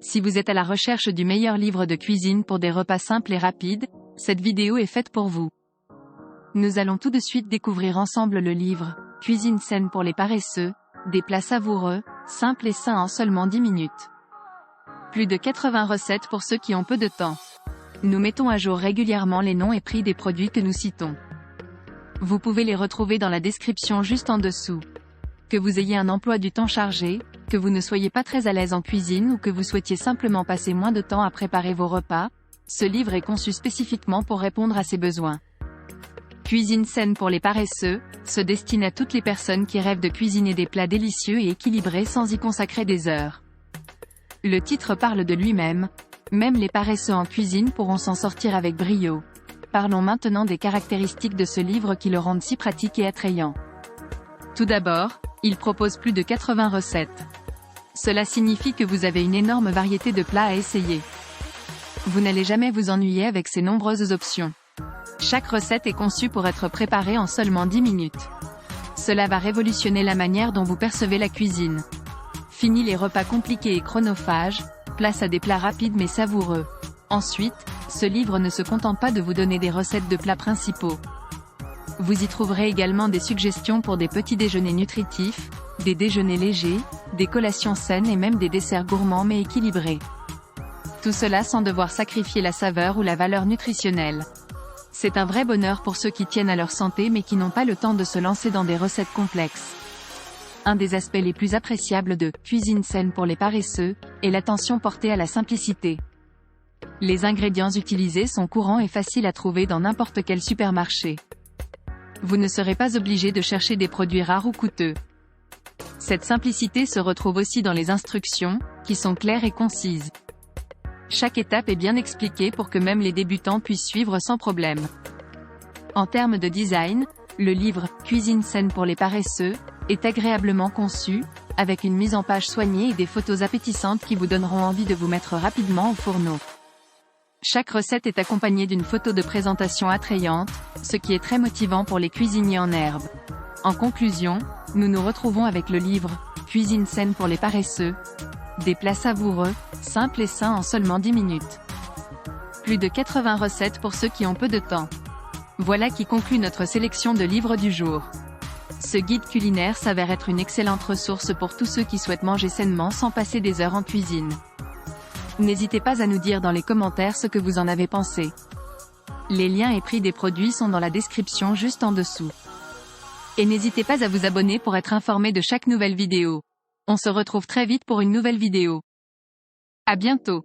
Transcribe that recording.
Si vous êtes à la recherche du meilleur livre de cuisine pour des repas simples et rapides, cette vidéo est faite pour vous. Nous allons tout de suite découvrir ensemble le livre « Cuisine saine pour les paresseux », des plats savoureux, simples et sains en seulement 10 minutes. Plus de 80 recettes pour ceux qui ont peu de temps. Nous mettons à jour régulièrement les noms et prix des produits que nous citons. Vous pouvez les retrouver dans la description juste en dessous. Que vous ayez un emploi du temps chargé, que vous ne soyez pas très à l'aise en cuisine ou que vous souhaitiez simplement passer moins de temps à préparer vos repas, ce livre est conçu spécifiquement pour répondre à ces besoins. Cuisine saine pour les paresseux, se destine à toutes les personnes qui rêvent de cuisiner des plats délicieux et équilibrés sans y consacrer des heures. Le titre parle de lui-même, même les paresseux en cuisine pourront s'en sortir avec brio. Parlons maintenant des caractéristiques de ce livre qui le rendent si pratique et attrayant. Tout d'abord, il propose plus de 80 recettes. Cela signifie que vous avez une énorme variété de plats à essayer. Vous n'allez jamais vous ennuyer avec ces nombreuses options. Chaque recette est conçue pour être préparée en seulement 10 minutes. Cela va révolutionner la manière dont vous percevez la cuisine. Fini les repas compliqués et chronophages, place à des plats rapides mais savoureux. Ensuite, ce livre ne se contente pas de vous donner des recettes de plats principaux. Vous y trouverez également des suggestions pour des petits déjeuners nutritifs, des déjeuners légers, des collations saines et même des desserts gourmands mais équilibrés. Tout cela sans devoir sacrifier la saveur ou la valeur nutritionnelle. C'est un vrai bonheur pour ceux qui tiennent à leur santé mais qui n'ont pas le temps de se lancer dans des recettes complexes. Un des aspects les plus appréciables de « Cuisine saine pour les paresseux » est l'attention portée à la simplicité. Les ingrédients utilisés sont courants et faciles à trouver dans n'importe quel supermarché. Vous ne serez pas obligé de chercher des produits rares ou coûteux. Cette simplicité se retrouve aussi dans les instructions, qui sont claires et concises. Chaque étape est bien expliquée pour que même les débutants puissent suivre sans problème. En termes de design, le livre « Cuisine saine pour les paresseux » est agréablement conçu, avec une mise en page soignée et des photos appétissantes qui vous donneront envie de vous mettre rapidement au fourneau. Chaque recette est accompagnée d'une photo de présentation attrayante, ce qui est très motivant pour les cuisiniers en herbe. En conclusion, nous nous retrouvons avec le livre « Cuisine saine pour les paresseux », des plats savoureux, simples et sains en seulement 10 minutes. Plus de 80 recettes pour ceux qui ont peu de temps. Voilà qui conclut notre sélection de livres du jour. Ce guide culinaire s'avère être une excellente ressource pour tous ceux qui souhaitent manger sainement sans passer des heures en cuisine. N'hésitez pas à nous dire dans les commentaires ce que vous en avez pensé. Les liens et prix des produits sont dans la description juste en dessous. Et n'hésitez pas à vous abonner pour être informé de chaque nouvelle vidéo. On se retrouve très vite pour une nouvelle vidéo. À bientôt.